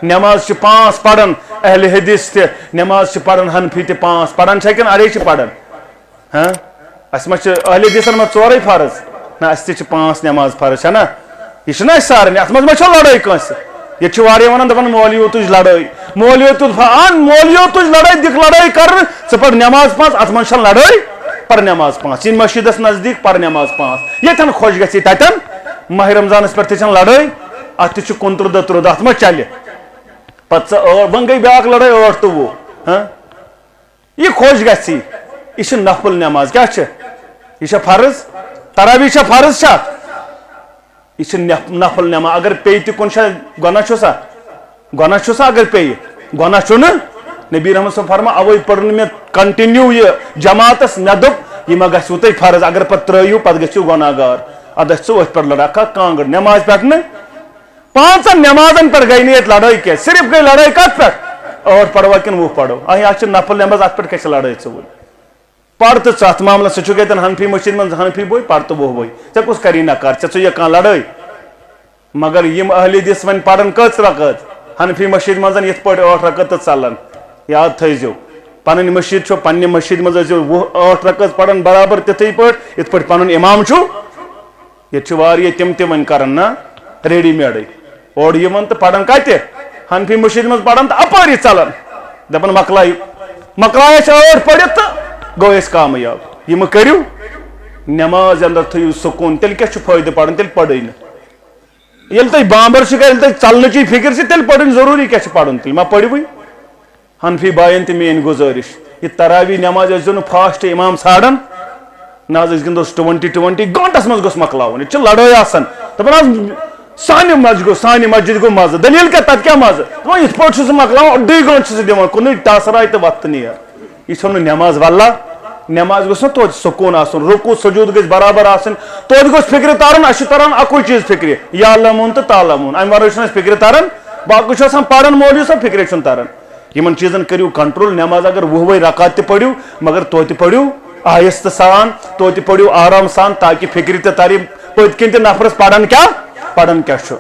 نماز 5 پڑھن اہل حدیث تہ نماز پڑھن حنفی تہ 5 پڑھن کن اڑے پڑھن ہاں اس ما اہل حدیثن ما 4 فرض نا اس تہ 5 نماز فرض ہے نا یہ نا سارے ات مز ما لڑائی کنس یہ ونان دپان مولویو تج لڑائی مولویو تج لڑائی دکھ لڑائی کر پڑھ نماز 5 ات من لڑائی پر نماز 5 ان مسجدس نزدیک پر نماز 5 یتن خوش گژھی تتن ماہ رمضانس پہ تہ لڑائی ات تہ 29 دہ 13 ات ما چلے پتہ ون گئی بیاکھ لڑائی 8 تہ 20 ہاں یہ خوش گژھی یہ نفل نماز کیا یہ فرض تراویح فرض یہ نفل نماز اگر پی تہ کن گناہ چھسا گناہ چھسا اگر پی گناہ چھ نبی رحمت صلی فرما اوے پڑھ میں کنٹینیو یہ جماعتس مے دپ یہ ما گژھو تہ فرض اگر پتہ ترٲیو پتہ گژھو گناہ گار ادھ ات پہ لڑا کانگڑ نماز پہ 5 نمازن پہ گئی نیت لڑائی کی صرف گئی لڑائی کت پہ 8 پڑھوا کن 20 پڑھو ات نفل نماز ات پہ کیا لڑائی ثو پڑھ تو ات معاملہ سہ گتن حنفی مسجد من حنفی بوئی پڑھ تو 20 بوئی ے کس کری نہ کر ے ثو کان لڑائی مگر یم اہل حدیث ون پڑھن کت رکعت حنفی مسجد من یت پہ 8 رکعت ژلن یاد تھزو پن مسجد پنہ مسجد من 8 رکعت پڑھن برابر تتھے پہ یت پہ پن امام یہ تم تہ ون کرن نا ریڈی میڈ اور یہ تو پڑھن کتہ حنفی مسجد من پڑھن تو اپاری ژلن دپان مکلائے 8 پڑھت تو گو اس کامیاب یہ کرو نماز اندر تھو سکون تیل کیا فائدہ پڑھن تیل پڑھے یل تھی بامبر کر ژلن چی فکر سے تیل پڑھن ضروری کیا پڑھن تیل ما پڑھو حنفی بائن تہ میری گزارش یہ تراویح نماز نا فاسٹ امام ژھانڈان نا گندوس 20 گنٹس مز گوس مکلاون یہ لڑائی آسان دپان سانہ مسجد گو مزہ دلیل کیا تت کیا مزہ دپان یت پٲٹھۍ چھُ سُہ مکلاون 2 گنٹہٕ چھُ دِوان کُنُے ٹاسراے تہٕ وقت نیر یہ چھُنہٕ نماز واللہ نماز گوٚژھ نا توتہِ سکون آسُن رکوع سجود گژھِ برابر آسٕنۍ توتہِ گوٚژھ فکرِ ترُن اَسہِ چھُ تران اکُے چیٖز فکرِ یعلمون تہٕ تعلمون امہِ ورٲے چھُنہٕ اَسہِ فکرِ تران باقٕے چھُ آسان پران مولوی صٲب فکرے چھُنہٕ تران یمن چیزن کٔرِو کنٹرول نماز اگر 20 رکعت تہِ پٔرِو مگر توتہِ پٔرِو آہستہ سان توتہِ پٔرِو آرام سان تاکہ فکر تہِ ترِ پٔتۍ کِنۍ تہِ نفرس پران کیا چھُ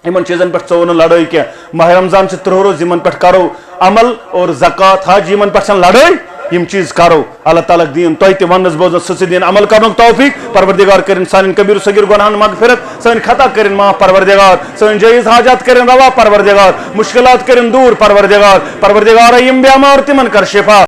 یمن چیزن پہ ژو نہٕ لڑٲے کینٛہہ ماہ رمضان چھ 3 روز یمن پہ کرو عمل اور زکات حج یمن پہ لڑٲے یم چیز کرو اللہ تعالیٰ دین تہ تہ ونس بوزن سہ دین عمل کرنک توفیق پروردگار کرن سان کبیر صغیر گناہن مغفرت سان خطا کرن معاف پروردگار سان جائز حاجات کرن روا پروردگار مشکلات کرن دور پروردگار یم بیمار تمن کر شفا